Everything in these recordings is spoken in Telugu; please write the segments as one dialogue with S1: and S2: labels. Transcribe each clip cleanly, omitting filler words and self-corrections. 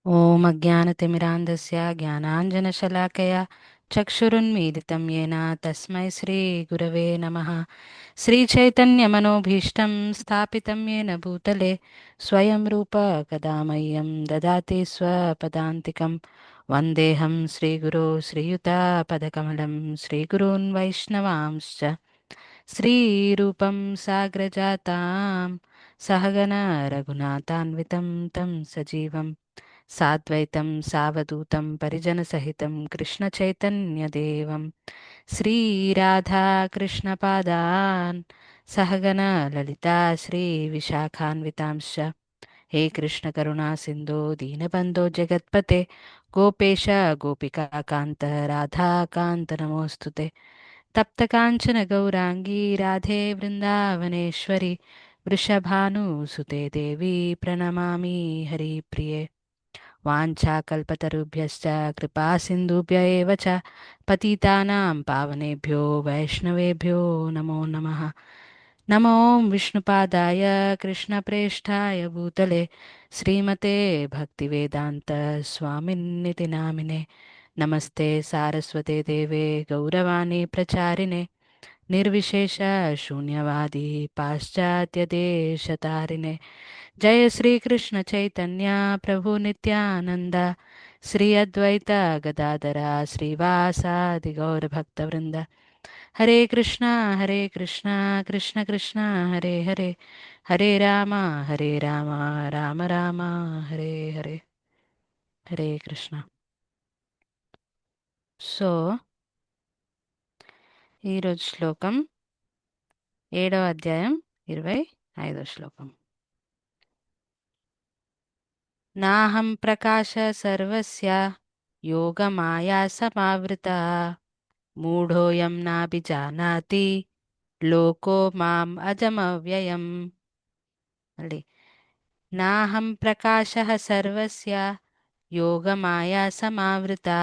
S1: ॐ अज्ञानतिमिरान्धस्य ज्ञानाञ्जनशलाकया चक्षुरुन्मीलितं येन तस्मै श्रीगुरवे नमः। श्रीचैतन्यमनोभीष्टं स्थापितं येन भूतले स्वयं रूप कदा मह्यं ददाति स्वपदान्तिकं। वन्देऽहं श्रीगुरो श्रीयुतापदकमलं श्रीगुरून् वैष्णवांश्च श्रीरूपं साग्रजातां सहगना रघुनाथान्वितं तं सजीवं साद्वैतं सावधूतं परिजनसहितं कृष्णचैतन्यदेवं श्रीराधाकृष्णपादान् सहगना ललिता श्रीविशाखान्वितांश्च। हे कृष्णकरुणा सिन्धो दीनबन्धो जगत्पते गोपेश गोपिकान्त राधाकान्त नमोऽस्तु ते। तप्तकाञ्चन गौराङ्गी राधे वृन्दावनेश्वरि वृषभानुसुते देवी प्रणमामि हरिप्रिये। वाञ्छाकल्पतरुभ्यश्च कृपासिन्धुभ्य एव च पतितानां पावनेभ्यो वैष्णवेभ्यो नमो नमः। नमो विष्णुपादाय कृष्णप्रेष्ठाय भूतले श्रीमते भक्तिवेदान्त स्वामिन्निति नामिने। नमस्ते सारस्वते देवे गौरवाणी प्रचारिणे निर्विशेष शून्यवादी पाश्चात्यदेशतारिणे। जय श्री कृष्ण चैतन्य प्रभु नित्यानंद श्री अद्वैत गदाधरा श्रीवासादि गौर भक्तवृंद। हरे कृष्णा कृष्ण कृष्ण हरे हरे हरे राम राम राम हरे हरे। हरे కృష్ణ। సో ఈరోజు శ్లోకం 7వ అధ్యాయం 25వ శ్లోకం. నాహం ప్రకాశ సర్వస్య యోగమాయా సమావృతా మూఢోయం నాభిజానాతి లోకో మాం అజమవ్యయం. మళ్ళీ నాహం ప్రకాశః సర్వస్య యోగమాయా సమావృతా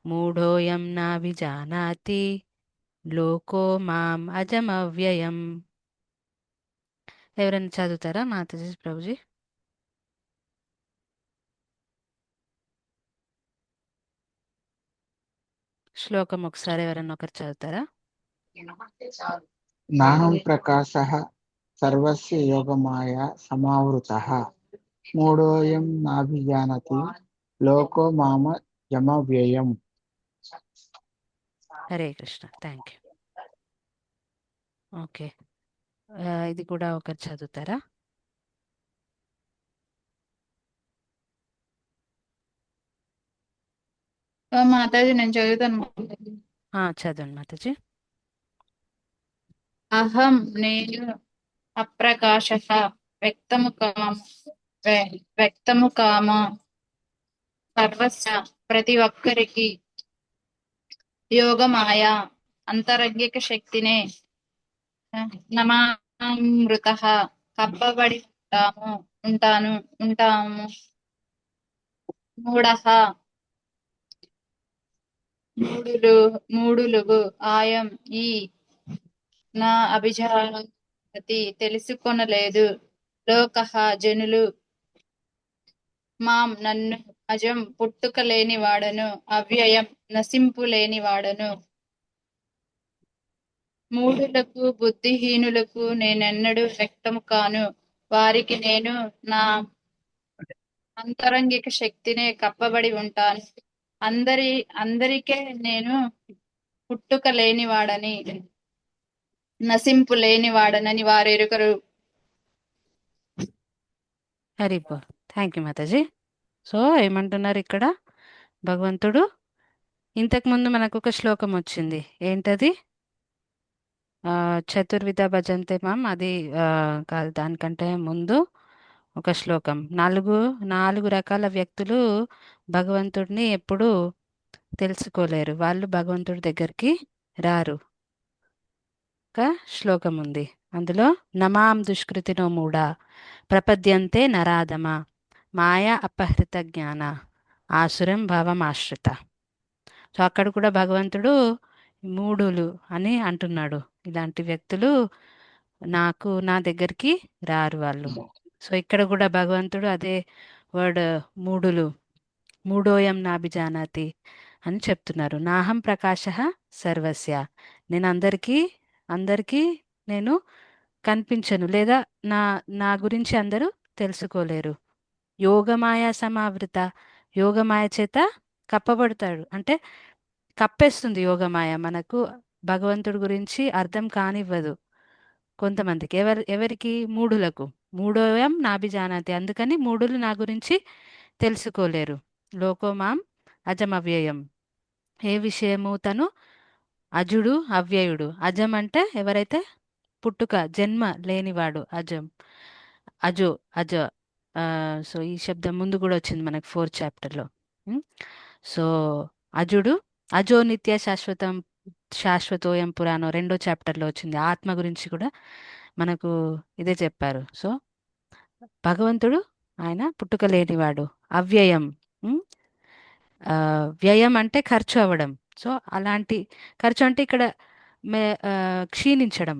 S1: మూఢోయం నాభిజానాతి లోకో మాం అజమవ్యయం. ఎవరైనా చదువుతారా మాతాజీ ప్రభుజీ? శ్లోకం ఒకసారి ఎవరైనా ఒకరు చదువుతారా?
S2: నాహం ప్రకాశః సర్వస్య యోగమాయా సమావృతః మూఢోయం నాభిజానతి లోకో మామ యమవ్యయం.
S1: హరే కృష్ణ. Thank you. ఓకే, ఇది కూడా ఒకరు చదువుతారా?
S3: మాతాజీ నేను చదువుతాను.
S1: చదవండి మాతాజీ.
S3: అహం నేను అప్రకాశ వ్యక్తము కామ సర్వస్య ప్రతి ఒక్కరికి యోగమాయ అంతరంగిక శక్తినే నమామృత కప్పబడి ఉంటాము మూఢః మూఢులుగు ఆయం ఈ నా అభిజానతి తెలుసుకొనలేదు లోకః జనులు మాం నన్ను అజం పుట్టుక లేని వాడను అవ్యయం నశింపు లేని వాడను. మూఢులకు బుద్ధిహీనులకు నేనెన్నడూ వ్యక్తము కాను. వారికి నేను నా అంతరంగిక శక్తినే కప్పబడి ఉంటాను. అందరికే నేను పుట్టుక లేని వాడని నశింపు లేని వాడనని వారెరుగరు.
S1: హరిబో. థ్యాంక్ యూ మాతాజీ. సో ఏమంటున్నారు ఇక్కడ భగవంతుడు? ఇంతకుముందు మనకు ఒక శ్లోకం వచ్చింది, ఏంటది? చతుర్విధ భజంతే మాం, అది కాదు, దానికంటే ముందు ఒక శ్లోకం. నాలుగు రకాల వ్యక్తులు భగవంతుడిని ఎప్పుడూ తెలుసుకోలేరు, వాళ్ళు భగవంతుడి దగ్గరికి రారు. ఒక శ్లోకం ఉంది అందులో, నమాం దుష్కృతినో మూఢ ప్రపద్యంతే నరాధమ మాయా అపహృత జ్ఞాన ఆసురం భావమాశ్రిత. సో అక్కడ కూడా భగవంతుడు మూఢులు అని అంటున్నాడు, ఇలాంటి వ్యక్తులు నా దగ్గరికి రారు వాళ్ళు. సో ఇక్కడ కూడా భగవంతుడు అదే వర్డ్ మూడులు, మూడోయం నాభిజానాతి అని చెప్తున్నారు. నాహం ప్రకాశ సర్వస్య, నేను అందరికీ నేను కనిపించను, లేదా నా నా గురించి అందరూ తెలుసుకోలేరు. యోగమాయ సమావృత, యోగమాయ చేత కప్పబడతాడు, అంటే కప్పేస్తుంది యోగమాయ. మనకు భగవంతుడి గురించి అర్థం కానివ్వదు కొంతమందికి. ఎవరికి? మూఢులకు. మూఢోయం నాభిజానాతి, అందుకని మూఢులు నా గురించి తెలుసుకోలేరు. లోకోమాం అజమవ్యయం, ఏ విషయము? తను అజుడు అవ్యయుడు. అజం అంటే ఎవరైతే పుట్టుక జన్మ లేనివాడు, అజం. అజో, అజ. సో ఈ శబ్దం ముందు కూడా వచ్చింది మనకు 4th చాప్టర్లో. సో అజుడు, అజో నిత్య శాశ్వతం శాశ్వతోయం పురాణం 2వ చాప్టర్లో వచ్చింది. ఆత్మ గురించి కూడా మనకు ఇదే చెప్పారు. సో భగవంతుడు ఆయన పుట్టుక లేనివాడు, అవ్యయం. ఉమ్, ఆ, వ్యయం అంటే ఖర్చు అవ్వడం. సో అలాంటి ఖర్చు అంటే ఇక్కడ మే క్షీణించడం.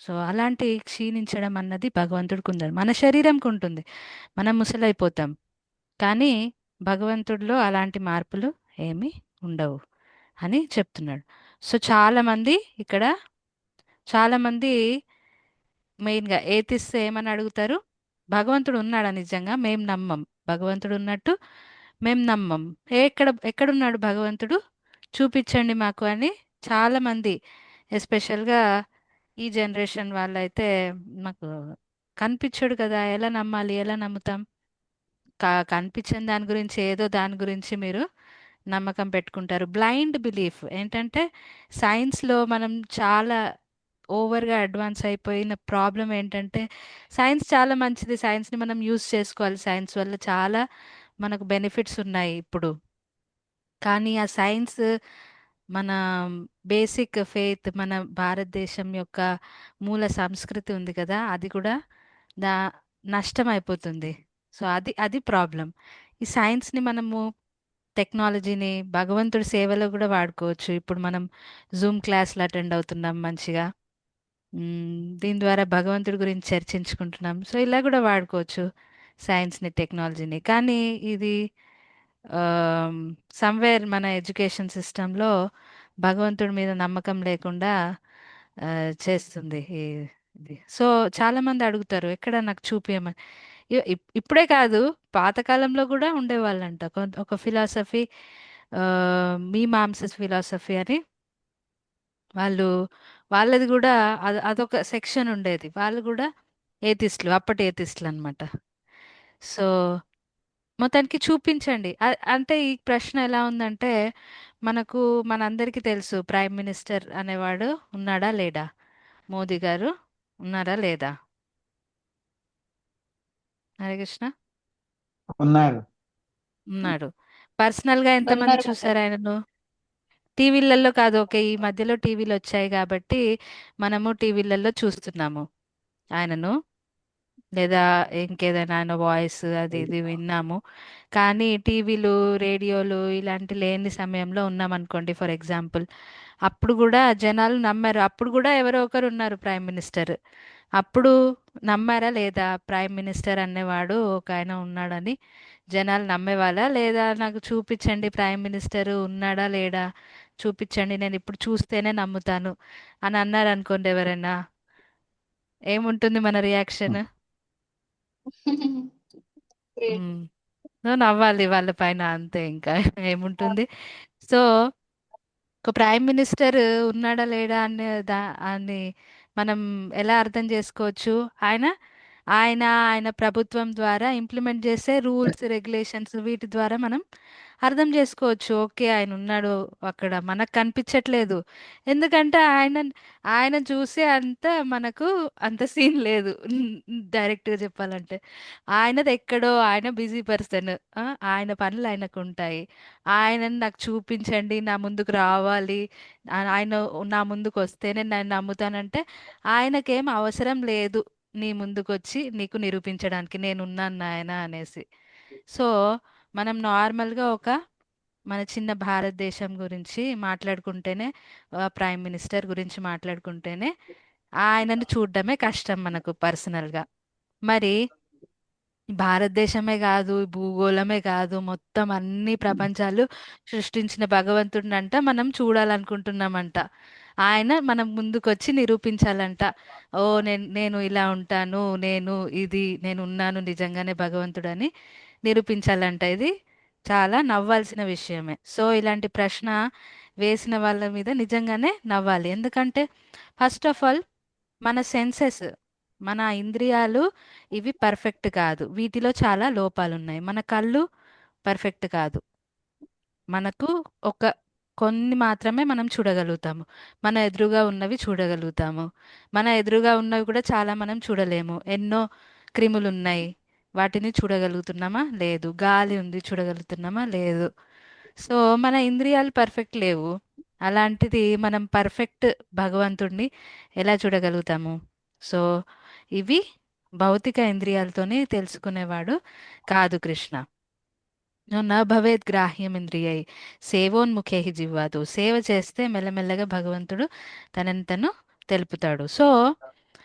S1: సో అలాంటి క్షీణించడం అన్నది భగవంతుడికి ఉండదు. మన శరీరంకి ఉంటుంది, మనం ముసలైపోతాం. కానీ భగవంతుడిలో అలాంటి మార్పులు ఏమీ ఉండవు అని చెప్తున్నాడు. సో చాలా మంది మెయిన్గా ఏతిస్తే ఏమని అడుగుతారు? భగవంతుడు ఉన్నాడా నిజంగా? మేం నమ్మం. భగవంతుడు ఉన్నట్టు మేం నమ్మం. ఎక్కడున్నాడు భగవంతుడు? చూపించండి మాకు అని చాలా మంది, ఎస్పెషల్గా ఈ జనరేషన్ వాళ్ళైతే, మాకు కనిపించడు కదా, ఎలా నమ్మాలి, ఎలా నమ్ముతాం? కనిపించని దాని గురించి, ఏదో దాని గురించి మీరు నమ్మకం పెట్టుకుంటారు. బ్లైండ్ బిలీఫ్ ఏంటంటే, సైన్స్లో మనం చాలా ఓవర్గా అడ్వాన్స్ అయిపోయిన ప్రాబ్లం ఏంటంటే, సైన్స్ చాలా మంచిది, సైన్స్ని మనం యూజ్ చేసుకోవాలి, సైన్స్ వల్ల చాలా మనకు బెనిఫిట్స్ ఉన్నాయి ఇప్పుడు. కానీ ఆ సైన్స్ మన బేసిక్ ఫెయిత్, మన భారతదేశం యొక్క మూల సంస్కృతి ఉంది కదా, అది కూడా దా నష్టం అయిపోతుంది. సో అది ప్రాబ్లం. ఈ సైన్స్ని మనము, టెక్నాలజీని భగవంతుడి సేవలో కూడా వాడుకోవచ్చు. ఇప్పుడు మనం జూమ్ క్లాస్లు అటెండ్ అవుతున్నాం మంచిగా. దీని ద్వారా భగవంతుడి గురించి చర్చించుకుంటున్నాం. సో ఇలా కూడా వాడుకోవచ్చు సైన్స్ని, టెక్నాలజీని. కానీ ఇది సమ్వేర్ మన ఎడ్యుకేషన్ సిస్టంలో భగవంతుడి మీద నమ్మకం లేకుండా చేస్తుంది ఇది. సో చాలా మంది అడుగుతారు, ఎక్కడ నాకు చూపించమని. ఇప్పుడే కాదు, పాతకాలంలో కూడా ఉండేవాళ్ళంట ఒక ఫిలాసఫీ, మీమాంసస్ ఫిలాసఫీ అని. వాళ్ళు వాళ్ళది కూడా అదొక సెక్షన్ ఉండేది. వాళ్ళు కూడా ఏతిస్టులు, అప్పటి ఏతిస్టులు అనమాట. సో మొత్తానికి చూపించండి. అంటే ఈ ప్రశ్న ఎలా ఉందంటే, మనకు మనందరికీ తెలుసు ప్రైమ్ మినిస్టర్ అనేవాడు ఉన్నాడా లేడా? మోదీ గారు ఉన్నారా లేదా? హరే కృష్ణ.
S2: ఉన్నారు.
S1: ఉన్నాడు. పర్సనల్గా ఎంతమంది
S3: ఉన్నారు
S1: చూసారు
S3: మాతాజీ.
S1: ఆయనను? టీవీలలో కాదు, ఓకే, ఈ మధ్యలో టీవీలు వచ్చాయి కాబట్టి మనము టీవీలలో చూస్తున్నాము ఆయనను, లేదా ఇంకేదైనా ఆయన వాయిస్ అది ఇది విన్నాము. కానీ టీవీలు, రేడియోలు ఇలాంటి లేని సమయంలో ఉన్నామనుకోండి, ఫర్ ఎగ్జాంపుల్, అప్పుడు కూడా జనాలు నమ్మారు. అప్పుడు కూడా ఎవరో ఒకరు ఉన్నారు ప్రైమ్ మినిస్టర్. అప్పుడు నమ్మారా లేదా? ప్రైమ్ మినిస్టర్ అనేవాడు ఒక ఆయన ఉన్నాడని జనాలు నమ్మేవాళ్ళ లేదా? నాకు చూపించండి ప్రైమ్ మినిస్టర్ ఉన్నాడా లేడా, చూపించండి, నేను ఇప్పుడు చూస్తేనే నమ్ముతాను అని అన్నారు అనుకోండి ఎవరైనా, ఏముంటుంది మన రియాక్షన్?
S3: Great.
S1: నవ్వాలి వాళ్ళ పైన, అంతే, ఇంకా ఏముంటుంది. సో ఒక ప్రైమ్ మినిస్టర్ ఉన్నాడా లేడా అని మనం ఎలా అర్థం చేసుకోవచ్చు? ఆయన ఆయన ఆయన ప్రభుత్వం ద్వారా ఇంప్లిమెంట్ చేసే రూల్స్, రెగ్యులేషన్స్, వీటి ద్వారా మనం అర్థం చేసుకోవచ్చు. ఓకే, ఆయన ఉన్నాడు అక్కడ, మనకు కనిపించట్లేదు. ఎందుకంటే ఆయన చూసే అంత మనకు అంత సీన్ లేదు. డైరెక్ట్గా చెప్పాలంటే ఆయనది ఎక్కడో, ఆయన బిజీ పర్సన్, ఆయన పనులు ఆయనకు ఉంటాయి. ఆయనని నాకు చూపించండి, నా ముందుకు రావాలి, ఆయన నా ముందుకు వస్తేనే నేను నమ్ముతానంటే ఆయనకేం అవసరం లేదు నీ ముందుకు వచ్చి నీకు నిరూపించడానికి నేనున్నాను నాయన అనేసి. సో మనం నార్మల్గా మన చిన్న భారతదేశం గురించి మాట్లాడుకుంటేనే, ప్రైమ్ మినిస్టర్ గురించి మాట్లాడుకుంటేనే ఆయనను చూడడమే కష్టం మనకు పర్సనల్గా. మరి భారతదేశమే కాదు, భూగోళమే కాదు, మొత్తం అన్ని ప్రపంచాలు సృష్టించిన భగవంతుడినంట మనం చూడాలనుకుంటున్నామంట. ఆయన మనం ముందుకొచ్చి నిరూపించాలంట. ఓ నేను ఇలా ఉంటాను, నేను ఉన్నాను నిజంగానే భగవంతుడని నిరూపించాలంట. ఇది చాలా నవ్వాల్సిన విషయమే. సో ఇలాంటి ప్రశ్న వేసిన వాళ్ళ మీద నిజంగానే నవ్వాలి. ఎందుకంటే ఫస్ట్ ఆఫ్ ఆల్ మన సెన్సెస్, మన ఇంద్రియాలు ఇవి పర్ఫెక్ట్ కాదు. వీటిలో చాలా లోపాలు ఉన్నాయి. మన కళ్ళు పర్ఫెక్ట్ కాదు. మనకు ఒక కొన్ని మాత్రమే మనం చూడగలుగుతాము. మన ఎదురుగా ఉన్నవి చూడగలుగుతాము. మన ఎదురుగా ఉన్నవి కూడా చాలా మనం చూడలేము. ఎన్నో క్రిములు ఉన్నాయి. వాటిని చూడగలుగుతున్నామా? లేదు. గాలి ఉంది, చూడగలుగుతున్నామా? లేదు. సో మన ఇంద్రియాలు పర్ఫెక్ట్ లేవు. అలాంటిది మనం పర్ఫెక్ట్ భగవంతుడిని ఎలా చూడగలుగుతాము? సో ఇవి భౌతిక ఇంద్రియాలతోనే తెలుసుకునేవాడు కాదు కృష్ణ. నా భవేత్ గ్రాహ్యమింద్రియై సేవోన్ముఖే జివ్వాదు. సేవ చేస్తే మెల్లమెల్లగా భగవంతుడు తనని తను తెలుపుతాడు. సో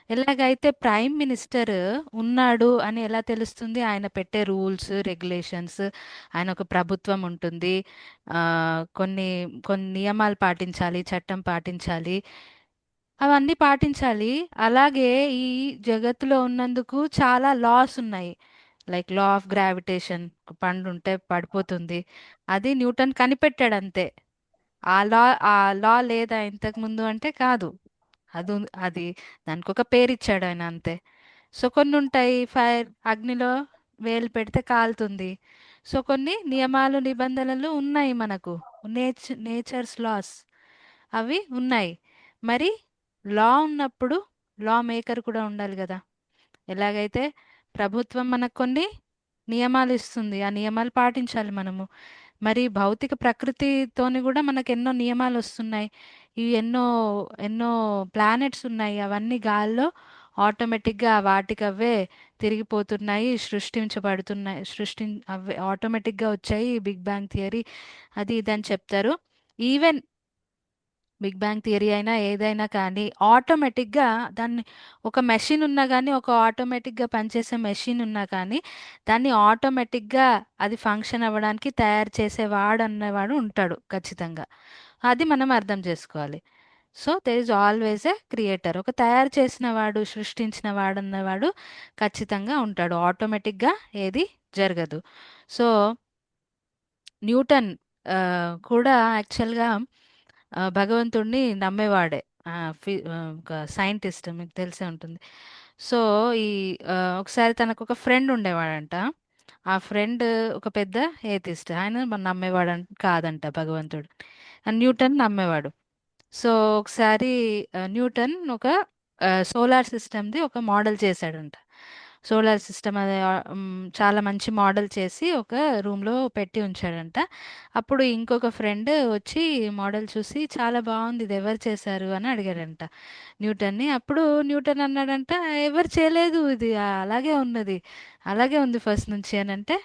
S1: ఎలాగైతే ప్రైమ్ మినిస్టర్ ఉన్నాడు అని ఎలా తెలుస్తుంది? ఆయన పెట్టే రూల్స్ రెగ్యులేషన్స్, ఆయన ఒక ప్రభుత్వం ఉంటుంది. ఆ, కొన్ని కొన్ని నియమాలు పాటించాలి, చట్టం పాటించాలి, అవన్నీ పాటించాలి. అలాగే ఈ జగత్తులో ఉన్నందుకు చాలా లాస్ ఉన్నాయి. లైక్ లా ఆఫ్ గ్రావిటేషన్, పండు ఉంటే పడిపోతుంది. అది న్యూటన్ కనిపెట్టాడు అంతే. ఆ లా ఆ లా లేదా ఇంతకు ముందు అంటే కాదు. అది దానికి ఒక పేరు ఇచ్చాడు ఆయన అంతే. సో కొన్ని ఉంటాయి. ఫైర్, అగ్నిలో వేలు పెడితే కాలుతుంది. సో కొన్ని నియమాలు నిబంధనలు ఉన్నాయి మనకు. నేచర్స్ లాస్ అవి ఉన్నాయి. మరి లా ఉన్నప్పుడు లా మేకర్ కూడా ఉండాలి కదా. ఎలాగైతే ప్రభుత్వం మనకు కొన్ని నియమాలు ఇస్తుంది, ఆ నియమాలు పాటించాలి మనము. మరి భౌతిక ప్రకృతితోని కూడా మనకు ఎన్నో నియమాలు వస్తున్నాయి. ఇవి ఎన్నో ఎన్నో ప్లానెట్స్ ఉన్నాయి. అవన్నీ గాల్లో ఆటోమేటిక్గా వాటికవే తిరిగిపోతున్నాయి, సృష్టించబడుతున్నాయి. అవే ఆటోమేటిక్గా వచ్చాయి. బిగ్ బ్యాంగ్ థియరీ అది ఇదని చెప్తారు. ఈవెన్ బిగ్ బ్యాంగ్ థియరీ అయినా ఏదైనా కానీ ఆటోమేటిక్గా దాన్ని, ఒక మెషిన్ ఉన్నా కానీ, ఒక ఆటోమేటిక్గా పనిచేసే మెషిన్ ఉన్నా కానీ దాన్ని ఆటోమేటిక్గా అది ఫంక్షన్ అవ్వడానికి తయారు చేసేవాడు అన్నవాడు ఉంటాడు ఖచ్చితంగా. అది మనం అర్థం చేసుకోవాలి. So there is always a creator. ఒక తయారు చేసిన వాడు, సృష్టించిన వాడు అన్నవాడు ఖచ్చితంగా ఉంటాడు. ఆటోమేటిక్గా ఏది జరగదు. సో న్యూటన్ ఆ, కూడా యాక్చువల్గా భగవంతుడిని నమ్మేవాడే. ఒక సైంటిస్ట్, మీకు తెలిసే ఉంటుంది. సో ఈ ఒకసారి తనకు ఒక ఫ్రెండ్ ఉండేవాడంట. ఆ ఫ్రెండ్ ఒక పెద్ద ఏతిస్ట్. ఆయన నమ్మేవాడు కాదంట భగవంతుడు. న్యూటన్ నమ్మేవాడు. సో ఒకసారి న్యూటన్ ఒక సోలార్ సిస్టమ్ది ఒక మోడల్ చేశాడంట. సోలార్ సిస్టమ్ అది చాలా మంచి మోడల్ చేసి ఒక రూమ్లో పెట్టి ఉంచాడంట. అప్పుడు ఇంకొక ఫ్రెండ్ వచ్చి మోడల్ చూసి చాలా బాగుంది, ఇది ఎవరు చేశారు అని అడిగాడంట న్యూటన్ని. అప్పుడు న్యూటన్ అన్నాడంట, ఎవరు చేయలేదు, ఇది అలాగే ఉన్నది, అలాగే ఉంది ఫస్ట్ నుంచి అని అంటే,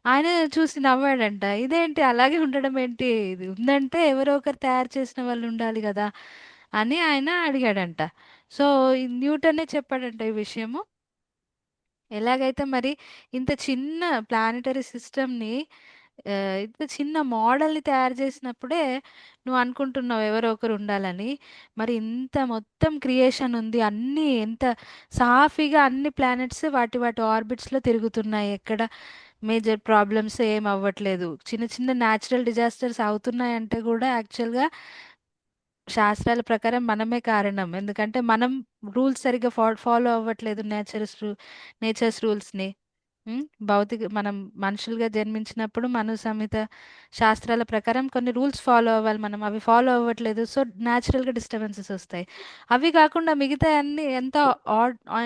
S1: ఆయన చూసి నవ్వాడంట. ఇదేంటి అలాగే ఉండడం ఏంటి, ఇది ఉందంటే ఎవరో ఒకరు తయారు చేసిన వాళ్ళు ఉండాలి కదా అని ఆయన అడిగాడంట. సో ఈ న్యూటనే చెప్పాడంట ఈ విషయము. ఎలాగైతే మరి ఇంత చిన్న ప్లానెటరీ సిస్టమ్ని, ఇంత చిన్న మోడల్ని తయారు చేసినప్పుడే నువ్వు అనుకుంటున్నావు ఎవరో ఒకరు ఉండాలని. మరి ఇంత మొత్తం క్రియేషన్ ఉంది, అన్నీ ఎంత సాఫీగా అన్ని ప్లానెట్స్ వాటి వాటి ఆర్బిట్స్లో తిరుగుతున్నాయి. ఎక్కడ మేజర్ ప్రాబ్లమ్స్ ఏం అవ్వట్లేదు. చిన్న చిన్న న్యాచురల్ డిజాస్టర్స్ అవుతున్నాయంటే కూడా యాక్చువల్గా శాస్త్రాల ప్రకారం మనమే కారణం. ఎందుకంటే మనం రూల్స్ సరిగ్గా ఫాలో అవ్వట్లేదు, నేచర్స్ రూల్స్ని. మనం మనుషులుగా జన్మించినప్పుడు మను సంహిత శాస్త్రాల ప్రకారం కొన్ని రూల్స్ ఫాలో అవ్వాలి మనం. అవి ఫాలో అవ్వట్లేదు. సో న్యాచురల్గా డిస్టర్బెన్సెస్ వస్తాయి. అవి కాకుండా మిగతా అన్ని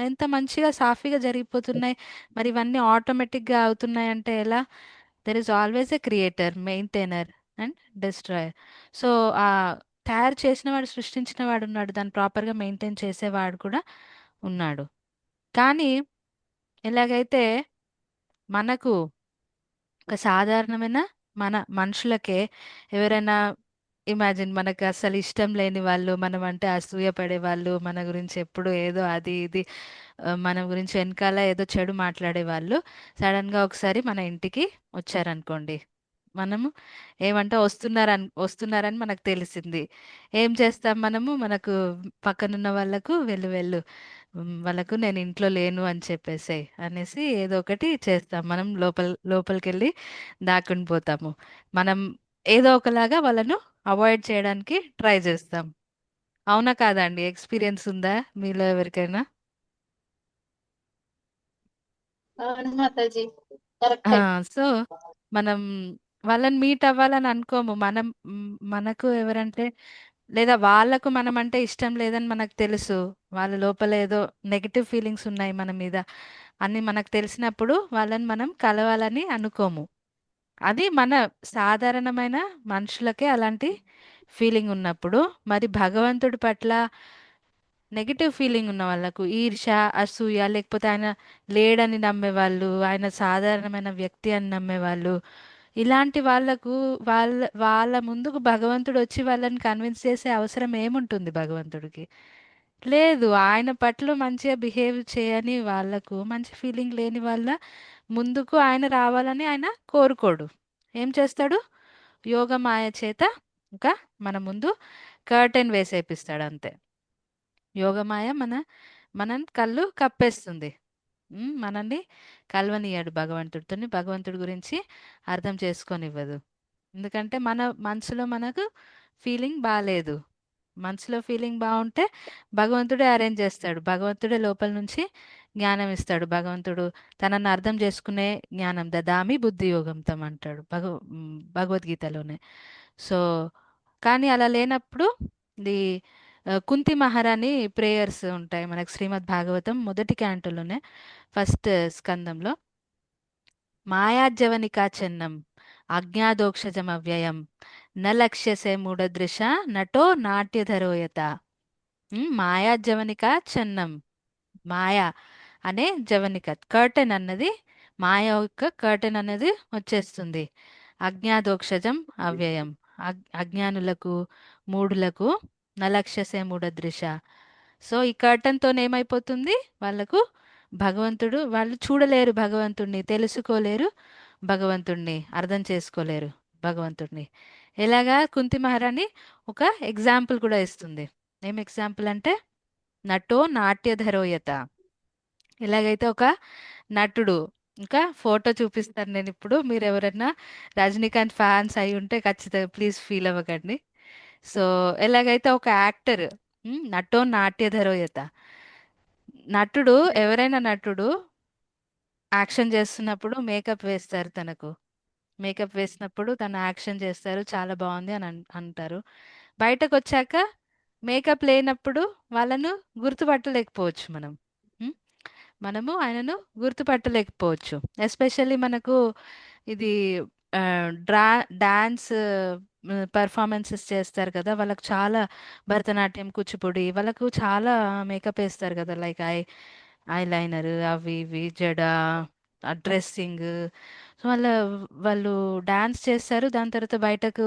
S1: ఎంత మంచిగా సాఫీగా జరిగిపోతున్నాయి. మరి ఇవన్నీ ఆటోమేటిక్గా అవుతున్నాయి అంటే ఎలా? There is always a creator, maintainer and destroyer. So ఆ తయారు చేసిన వాడు, సృష్టించిన వాడు ఉన్నాడు, దాన్ని ప్రాపర్గా మెయింటైన్ చేసేవాడు కూడా ఉన్నాడు. కానీ ఎలాగైతే మనకు ఒక సాధారణమైన మన మనుషులకే ఎవరైనా ఇమాజిన్ మనకు అసలు ఇష్టం లేని వాళ్ళు, మనం అంటే అసూయ పడే వాళ్ళు, మన గురించి ఎప్పుడు ఏదో అది ఇది మన గురించి వెనకాల ఏదో చెడు మాట్లాడే వాళ్ళు సడన్గా ఒకసారి మన ఇంటికి వచ్చారనుకోండి. మనము ఏమంటే వస్తున్నారని మనకు తెలిసింది. ఏం చేస్తాం మనము? మనకు పక్కనున్న వాళ్ళకు వెళ్ళు వెళ్ళు వాళ్ళకు నేను ఇంట్లో లేను అని చెప్పేసేయ్ అనేసి ఏదో ఒకటి చేస్తాం. మనం లోపలికెళ్ళి దాక్కుని పోతాము. మనం ఏదో ఒకలాగా వాళ్ళను అవాయిడ్ చేయడానికి ట్రై చేస్తాం. అవునా కాదా అండి? ఎక్స్పీరియన్స్ ఉందా మీలో ఎవరికైనా?
S3: అవును మాతాజీ,
S1: ఆ!
S3: కరెక్టే.
S1: సో, మనం వాళ్ళని మీట్ అవ్వాలని అనుకోము. మనకు ఎవరంటే లేదా వాళ్ళకు మనమంటే ఇష్టం లేదని మనకు తెలుసు. వాళ్ళ లోపల ఏదో నెగెటివ్ ఫీలింగ్స్ ఉన్నాయి మన మీద అని మనకు తెలిసినప్పుడు వాళ్ళని మనం కలవాలని అనుకోము. అది మన సాధారణమైన మనుషులకే అలాంటి ఫీలింగ్ ఉన్నప్పుడు, మరి భగవంతుడి పట్ల నెగెటివ్ ఫీలింగ్ ఉన్న వాళ్ళకు ఈర్ష, అసూయ లేకపోతే ఆయన లేడని నమ్మేవాళ్ళు, ఆయన సాధారణమైన వ్యక్తి అని నమ్మేవాళ్ళు, ఇలాంటి వాళ్ళకు వాళ్ళ ముందుకు భగవంతుడు వచ్చి వాళ్ళని కన్విన్స్ చేసే అవసరం ఏముంటుంది భగవంతుడికి? లేదు. ఆయన పట్ల మంచిగా బిహేవ్ చేయని వాళ్ళకు, మంచి ఫీలింగ్ లేని వాళ్ళ ముందుకు ఆయన రావాలని ఆయన కోరుకోడు. ఏం చేస్తాడు? యోగమాయ చేత ఇంకా మన ముందు కర్టెన్ వేసేపిస్తాడు అంతే. యోగమాయ మన కళ్ళు కప్పేస్తుంది. మనల్ని కలవనీయడు భగవంతుడితోని. భగవంతుడి గురించి అర్థం చేసుకోనివ్వదు. ఎందుకంటే మన మనసులో మనకు ఫీలింగ్ బాలేదు. మనసులో ఫీలింగ్ బాగుంటే భగవంతుడే అరేంజ్ చేస్తాడు. భగవంతుడే లోపల నుంచి జ్ఞానం ఇస్తాడు. భగవంతుడు తనని అర్థం చేసుకునే జ్ఞానం దదామి బుద్ధి యోగంతం అంటాడు భగవద్గీతలోనే. సో కానీ అలా లేనప్పుడు ఇది కుంతి మహారాణి ప్రేయర్స్ ఉంటాయి మనకు శ్రీమద్ భాగవతం మొదటి క్యాంటులోనే ఫస్ట్ స్కందంలో. మాయాజ్జవనికా చెన్నం అజ్ఞాదోక్షజమవ్యయం న లక్ష్యసే మూఢదృశ నటో నాట్యధరోయత. మాయా జవనిక చెన్నం. మాయా అనే జవనిక కర్టెన్ అన్నది మాయ యొక్క కర్టెన్ అనేది వచ్చేస్తుంది. అజ్ఞాదోక్షజం అవ్యయం. అజ్ఞానులకు మూఢులకు నలక్ష్యసే మూఢదృశ. సో ఈ కర్టెన్ తోనే ఏమైపోతుంది? వాళ్ళకు భగవంతుడు వాళ్ళు చూడలేరు, భగవంతుణ్ణి తెలుసుకోలేరు, భగవంతుణ్ణి అర్థం చేసుకోలేరు. భగవంతుణ్ణి ఎలాగా కుంతి మహారాణి ఒక ఎగ్జాంపుల్ కూడా ఇస్తుంది. ఏం ఎగ్జాంపుల్ అంటే నటో నాట్యధరోయత. ఎలాగైతే ఒక నటుడు ఇంకా ఫోటో చూపిస్తాను నేను ఇప్పుడు, మీరు ఎవరైనా రజనీకాంత్ ఫ్యాన్స్ అయి ఉంటే ఖచ్చితంగా ప్లీజ్ ఫీల్ అవ్వకండి. సో ఎలాగైతే ఒక యాక్టర్ నటో నాట్యధరోయత, నటుడు ఎవరైనా నటుడు యాక్షన్ చేస్తున్నప్పుడు మేకప్ వేస్తారు తనకు. మేకప్ వేసినప్పుడు తను యాక్షన్ చేస్తారు, చాలా బాగుంది అని అంటారు. బయటకు వచ్చాక మేకప్ లేనప్పుడు వాళ్ళను గుర్తుపట్టలేకపోవచ్చు మనం. ఉమ్, మనము ఆయనను గుర్తుపట్టలేకపోవచ్చు. ఎస్పెషల్లీ మనకు ఇది ఆ, డాన్స్ పర్ఫార్మెన్సెస్ చేస్తారు కదా, వాళ్ళకు చాలా భరతనాట్యం, కూచిపూడి వాళ్ళకు చాలా మేకప్ వేస్తారు కదా, లైక్ ఐ లైనర్ అవి ఇవి జడ, ఆ డ్రెస్సింగ్. సో వాళ్ళు డాన్స్ చేస్తారు. దాని తర్వాత బయటకు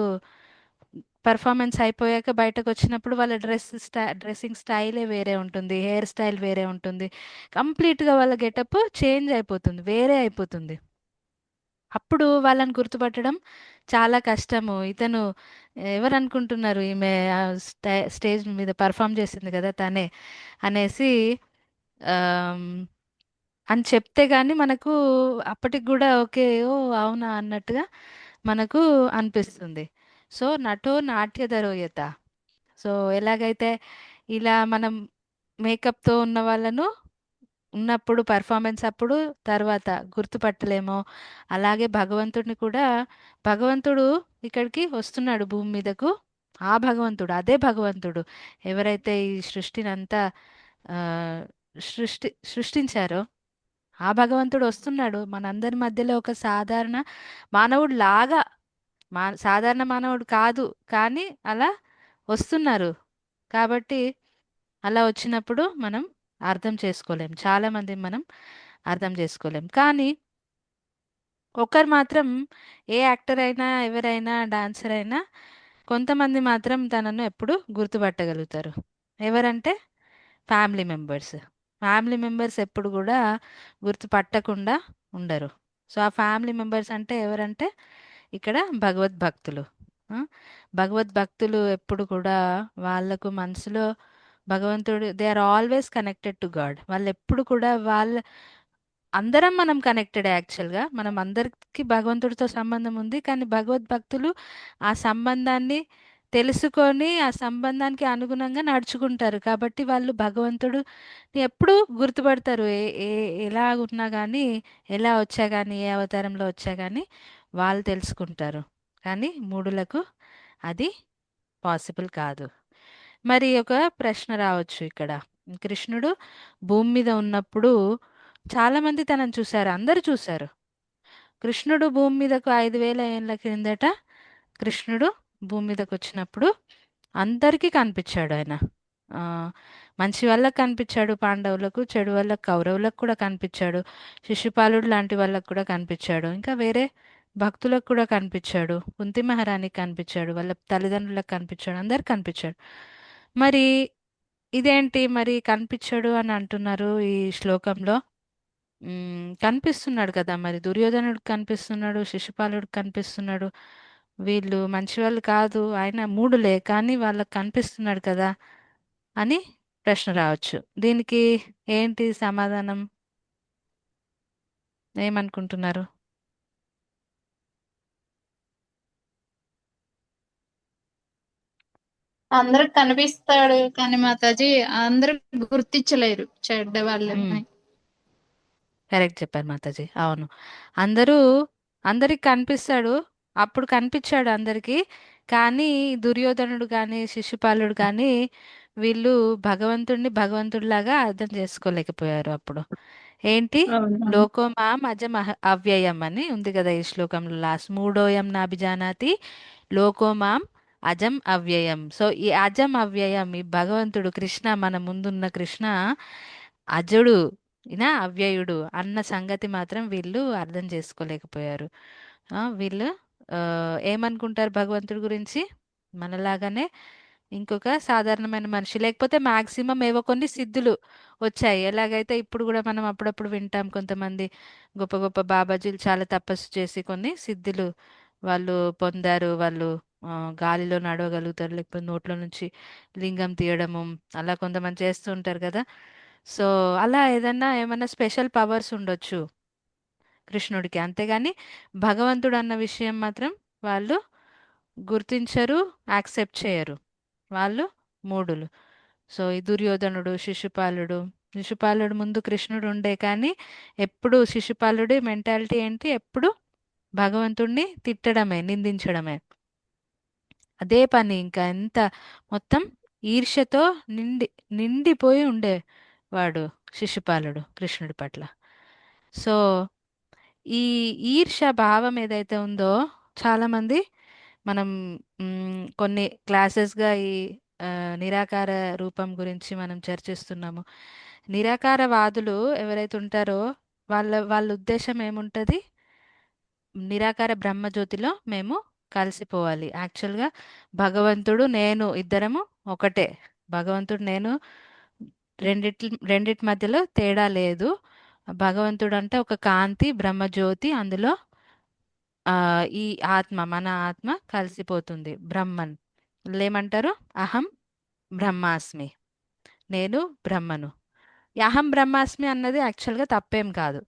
S1: పర్ఫార్మెన్స్ అయిపోయాక బయటకు వచ్చినప్పుడు వాళ్ళ డ్రెస్సింగ్ స్టైలే వేరే ఉంటుంది, హెయిర్ స్టైల్ వేరే ఉంటుంది, కంప్లీట్గా వాళ్ళ గెటప్ చేంజ్ అయిపోతుంది, వేరే అయిపోతుంది. అప్పుడు వాళ్ళని గుర్తుపట్టడం చాలా కష్టము. ఇతను ఎవరు అనుకుంటున్నారు, ఈమె స్టేజ్ మీద పర్ఫామ్ చేసింది కదా తనే అనేసి ఆమ్, అని చెప్తే గాని మనకు అప్పటికి కూడా ఓకే, ఓ అవునా అన్నట్టుగా మనకు అనిపిస్తుంది. సో నటో నాట్యధరోయత. సో ఎలాగైతే ఇలా మనం మేకప్తో ఉన్న వాళ్ళను ఉన్నప్పుడు పర్ఫార్మెన్స్ అప్పుడు తర్వాత గుర్తుపట్టలేమో, అలాగే భగవంతుడిని కూడా భగవంతుడు ఇక్కడికి వస్తున్నాడు భూమి మీదకు. ఆ భగవంతుడు, అదే భగవంతుడు ఎవరైతే ఈ సృష్టిని అంతా ఆ, సృష్టించారో ఆ భగవంతుడు వస్తున్నాడు మనందరి మధ్యలో ఒక సాధారణ మానవుడు లాగా. సాధారణ మానవుడు కాదు, కానీ అలా వస్తున్నారు. కాబట్టి అలా వచ్చినప్పుడు మనం అర్థం చేసుకోలేం. చాలా మంది మనం అర్థం చేసుకోలేం. కానీ ఒకరు మాత్రం, ఏ యాక్టర్ అయినా ఎవరైనా డాన్సర్ అయినా కొంతమంది మాత్రం తనను ఎప్పుడు గుర్తుపట్టగలుగుతారు. ఎవరంటే ఫ్యామిలీ మెంబర్స్. ఫ్యామిలీ మెంబర్స్ ఎప్పుడు కూడా గుర్తుపట్టకుండా ఉండరు. సో ఆ ఫ్యామిలీ మెంబర్స్ అంటే ఎవరంటే ఇక్కడ భగవద్భక్తులు. ఆ, భగవద్భక్తులు ఎప్పుడు కూడా వాళ్ళకు మనసులో భగవంతుడు, they are always connected to god. వాళ్ళు ఎప్పుడు కూడా అందరం మనం కనెక్టెడ్. యాక్చువల్గా మనం అందరికీ భగవంతుడితో సంబంధం ఉంది, కానీ భగవద్భక్తులు ఆ సంబంధాన్ని తెలుసుకొని ఆ సంబంధానికి అనుగుణంగా నడుచుకుంటారు. కాబట్టి వాళ్ళు భగవంతుడు ఎప్పుడు గుర్తుపడతారు. ఏ ఏ ఎలా ఉన్నా కానీ, ఎలా వచ్చా కానీ, ఏ అవతారంలో వచ్చా కానీ వాళ్ళు తెలుసుకుంటారు. కానీ మూడులకు అది పాసిబుల్ కాదు. మరి ఒక ప్రశ్న రావచ్చు ఇక్కడ. కృష్ణుడు భూమి మీద ఉన్నప్పుడు చాలా మంది తనని చూశారు, అందరూ చూశారు. కృష్ణుడు భూమి మీదకు 5,000 ఏళ్ల క్రిందట కృష్ణుడు భూమి మీదకు వచ్చినప్పుడు అందరికీ కనిపించాడు ఆయన. ఆ, మంచి వాళ్ళకి కనిపించాడు పాండవులకు, చెడు వాళ్ళకి కౌరవులకు కూడా కనిపించాడు, శిశుపాలుడు లాంటి వాళ్ళకు కూడా కనిపించాడు, ఇంకా వేరే భక్తులకు కూడా కనిపించాడు, కుంతి మహారాణికి కనిపించాడు, వాళ్ళ తల్లిదండ్రులకు కనిపించాడు, అందరికి కనిపించాడు. మరి ఇదేంటి మరి కనిపించాడు అని అంటున్నారు ఈ శ్లోకంలో? కనిపిస్తున్నాడు కదా, మరి దుర్యోధనుడికి కనిపిస్తున్నాడు, శిశుపాలుడికి కనిపిస్తున్నాడు. వీళ్ళు మంచివాళ్ళు కాదు, ఆయన మూడులే, కానీ వాళ్ళకి కనిపిస్తున్నాడు కదా అని ప్రశ్న రావచ్చు. దీనికి ఏంటి సమాధానం? ఏమనుకుంటున్నారు?
S3: అందరికి కనిపిస్తాడు కానీ మాతాజీ అందరూ గుర్తించలేరు చెడ్డ
S1: మ్మ్.
S3: వాళ్ళని.
S1: కరెక్ట్ చెప్పారు మాతాజీ. అవును, అందరికి కనిపిస్తాడు, అప్పుడు కనిపించాడు అందరికి. కానీ దుర్యోధనుడు కానీ శిశుపాలుడు కానీ వీళ్ళు భగవంతుడిని భగవంతుడిలాగా అర్థం చేసుకోలేకపోయారు అప్పుడు. ఏంటి?
S3: అవును.
S1: లోకోమాం అజం అవ్యయం అని ఉంది కదా ఈ శ్లోకంలో లాస్ట్. మూడోయం నాభిజానాతి లోకోమాం అజం అవ్యయం. సో ఈ అజం అవ్యయం, ఈ భగవంతుడు కృష్ణ, మన ముందున్న కృష్ణ అజుడు, ఈయన అవ్యయుడు అన్న సంగతి మాత్రం వీళ్ళు అర్థం చేసుకోలేకపోయారు. వీళ్ళు ఆ, ఏమనుకుంటారు భగవంతుడి గురించి? మనలాగానే ఇంకొక సాధారణమైన మనిషి, లేకపోతే మాక్సిమం ఏవో కొన్ని సిద్ధులు వచ్చాయి. ఎలాగైతే ఇప్పుడు కూడా మనం అప్పుడప్పుడు వింటాం, కొంతమంది గొప్ప గొప్ప బాబాజీలు చాలా తపస్సు చేసి కొన్ని సిద్ధులు వాళ్ళు పొందారు. వాళ్ళు ఆ, గాలిలో నడవగలుగుతారు, లేకపోతే నోట్లో నుంచి లింగం తీయడము, అలా కొంతమంది చేస్తూ ఉంటారు కదా. సో అలా ఏమన్నా స్పెషల్ పవర్స్ ఉండొచ్చు కృష్ణుడికి, అంతేగాని భగవంతుడు అన్న విషయం మాత్రం వాళ్ళు గుర్తించరు, యాక్సెప్ట్ చేయరు. వాళ్ళు మూడులు. సో ఈ దుర్యోధనుడు, శిశుపాలుడు ముందు కృష్ణుడు ఉండే, కానీ ఎప్పుడు శిశుపాలుడి మెంటాలిటీ ఏంటి? ఎప్పుడు భగవంతుడిని తిట్టడమే, నిందించడమే, అదే పని. ఇంకా ఎంత మొత్తం ఈర్ష్యతో నిండిపోయి ఉండేవాడు శిశుపాలుడు కృష్ణుడి పట్ల. సో ఈ ఈర్ష్య భావం ఏదైతే ఉందో, చాలామంది మనం కొన్ని క్లాసెస్గా ఈ ఆ, నిరాకార రూపం గురించి మనం చర్చిస్తున్నాము. నిరాకారవాదులు ఎవరైతే ఉంటారో వాళ్ళ ఉద్దేశం ఏముంటది? నిరాకార బ్రహ్మజ్యోతిలో మేము కలిసిపోవాలి. యాక్చువల్గా భగవంతుడు నేను ఇద్దరము ఒకటే. భగవంతుడు నేను రెండిటి మధ్యలో తేడా లేదు. భగవంతుడు అంటే ఒక కాంతి బ్రహ్మజ్యోతి, అందులో ఆ ఈ మన ఆత్మ కలిసిపోతుంది. బ్రహ్మన్ ఏమంటారు? అహం బ్రహ్మాస్మి, నేను బ్రహ్మను. ఈ అహం బ్రహ్మాస్మి అన్నది యాక్చువల్గా తప్పేం కాదు.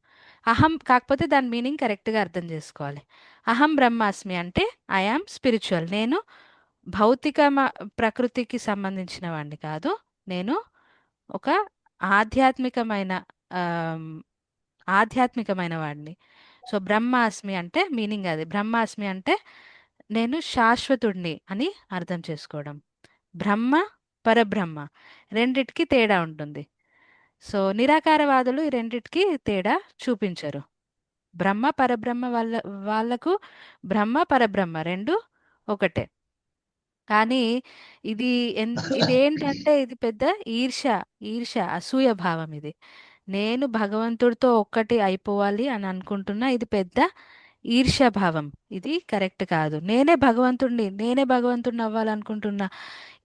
S1: అహం కాకపోతే దాని మీనింగ్ కరెక్ట్గా అర్థం చేసుకోవాలి. అహం బ్రహ్మాస్మి అంటే ఐ యామ్ స్పిరిచువల్. నేను భౌతిక ప్రకృతికి సంబంధించిన వాడిని కాదు. నేను ఒక ఆధ్యాత్మికమైన ఆమ్, ఆధ్యాత్మికమైన వాడిని. సో బ్రహ్మాస్మి అంటే మీనింగ్ అది. బ్రహ్మాస్మి అంటే నేను శాశ్వతుడిని అని అర్థం చేసుకోవడం. బ్రహ్మ, పరబ్రహ్మ, రెండిటికి తేడా ఉంటుంది. సో నిరాకారవాదులు ఈ రెండిటికి తేడా చూపించరు. బ్రహ్మ పరబ్రహ్మ వాళ్ళకు బ్రహ్మ పరబ్రహ్మ రెండు ఒకటే. కానీ ఇది ఇదేంటంటే ఇది పెద్ద ఈర్ష్య అసూయ భావం ఇది. నేను భగవంతుడితో ఒక్కటి అయిపోవాలి అని అనుకుంటున్నా, ఇది పెద్ద ఈర్ష్యాభావం. ఇది కరెక్ట్ కాదు. నేనే భగవంతుడిని అవ్వాలనుకుంటున్నా.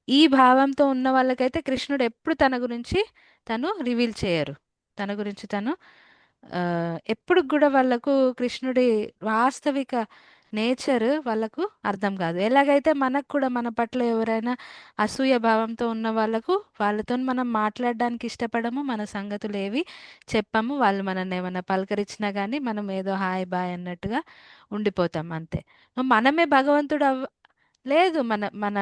S1: ఈ భావంతో ఉన్న వాళ్ళకైతే కృష్ణుడు ఎప్పుడు తన గురించి తను రివీల్ చేయరు. తన గురించి తను ఎప్పుడు కూడా వాళ్ళకు కృష్ణుడి వాస్తవిక నేచర్ వాళ్ళకు అర్థం కాదు. ఎలాగైతే మనకు కూడా మన పట్ల ఎవరైనా అసూయ భావంతో ఉన్న వాళ్ళకు వాళ్ళతో మనం మాట్లాడడానికి ఇష్టపడము, మన సంగతులు ఏవి చెప్పము. వాళ్ళు మనల్ని ఏమైనా పలకరించినా కానీ మనం ఏదో హాయ్ బాయ్ అన్నట్టుగా ఉండిపోతాం అంతే. మనమే భగవంతుడు లేదు. మన మన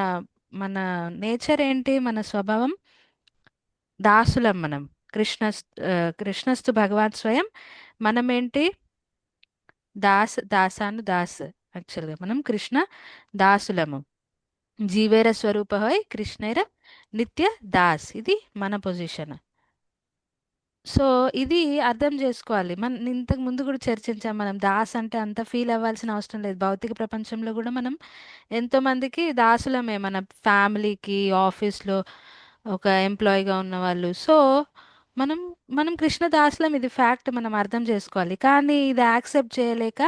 S1: మన నేచర్ ఏంటి? మన స్వభావం దాసులం మనం. కృష్ణస్తు భగవాన్ స్వయం. మనమేంటి? దాస్. యాక్చువల్గా మనం కృష్ణ దాసులము. జీవేర స్వరూప హోయ్ కృష్ణేర నిత్య దాస్. ఇది మన పొజిషన్. సో ఇది అర్థం చేసుకోవాలి. ఇంతకు ముందు కూడా చర్చించాం. మనం దాస్ అంటే అంత ఫీల్ అవ్వాల్సిన అవసరం లేదు. భౌతిక ప్రపంచంలో కూడా మనం ఎంతోమందికి దాసులమే. మన ఫ్యామిలీకి, ఆఫీస్లో ఒక ఎంప్లాయీగా ఉన్నవాళ్ళు. సో మనం మనం కృష్ణ దాసులం. ఇది ఫ్యాక్ట్. మనం అర్థం చేసుకోవాలి. కానీ ఇది యాక్సెప్ట్ చేయలేక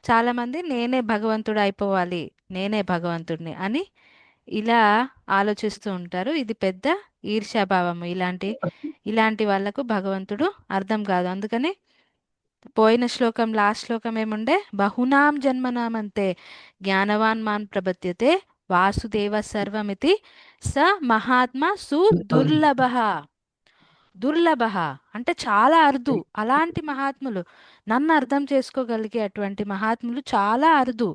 S1: చాలామంది నేనే భగవంతుడు అయిపోవాలి, నేనే భగవంతుడిని అని ఇలా ఆలోచిస్తూ ఉంటారు. ఇది పెద్ద ఈర్ష్యాభావము. ఇలాంటి వాళ్ళకు భగవంతుడు అర్థం కాదు. అందుకని పోయిన శ్లోకం, లాస్ట్ శ్లోకం ఏముండే? బహునాం జన్మనామంతే జ్ఞానవాన్ మాన్ ప్రపద్యతే వాసుదేవ సర్వమితి స మహాత్మా సుదుర్లభ. దుర్లభ అంటే చాలా అరుదు. అలాంటి మహాత్ములు, నన్ను అర్థం చేసుకోగలిగే అటువంటి మహాత్ములు చాలా అరుదు.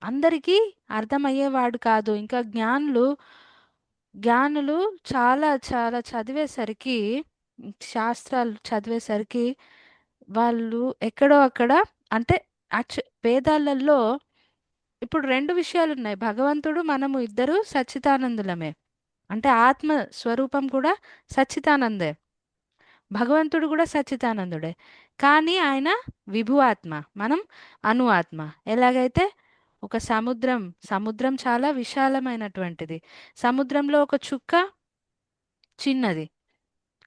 S1: అందరికీ అర్థమయ్యేవాడు కాదు. ఇంకా జ్ఞానులు చాలా చాలా చదివేసరికి, శాస్త్రాలు చదివేసరికి వాళ్ళు ఎక్కడో అక్కడ, అంటే వేదాలలో ఇప్పుడు రెండు విషయాలు ఉన్నాయి. భగవంతుడు, మనము ఇద్దరు సచ్చిదానందులమే. అంటే ఆత్మ స్వరూపం కూడా సచ్చిదానందే. భగవంతుడు కూడా సచ్చిదానందుడే. కానీ ఆయన విభు ఆత్మ, మనం అను ఆత్మ. ఎలాగైతే ఒక సముద్రం చాలా విశాలమైనటువంటిది. సముద్రంలో ఒక చుక్క చిన్నది.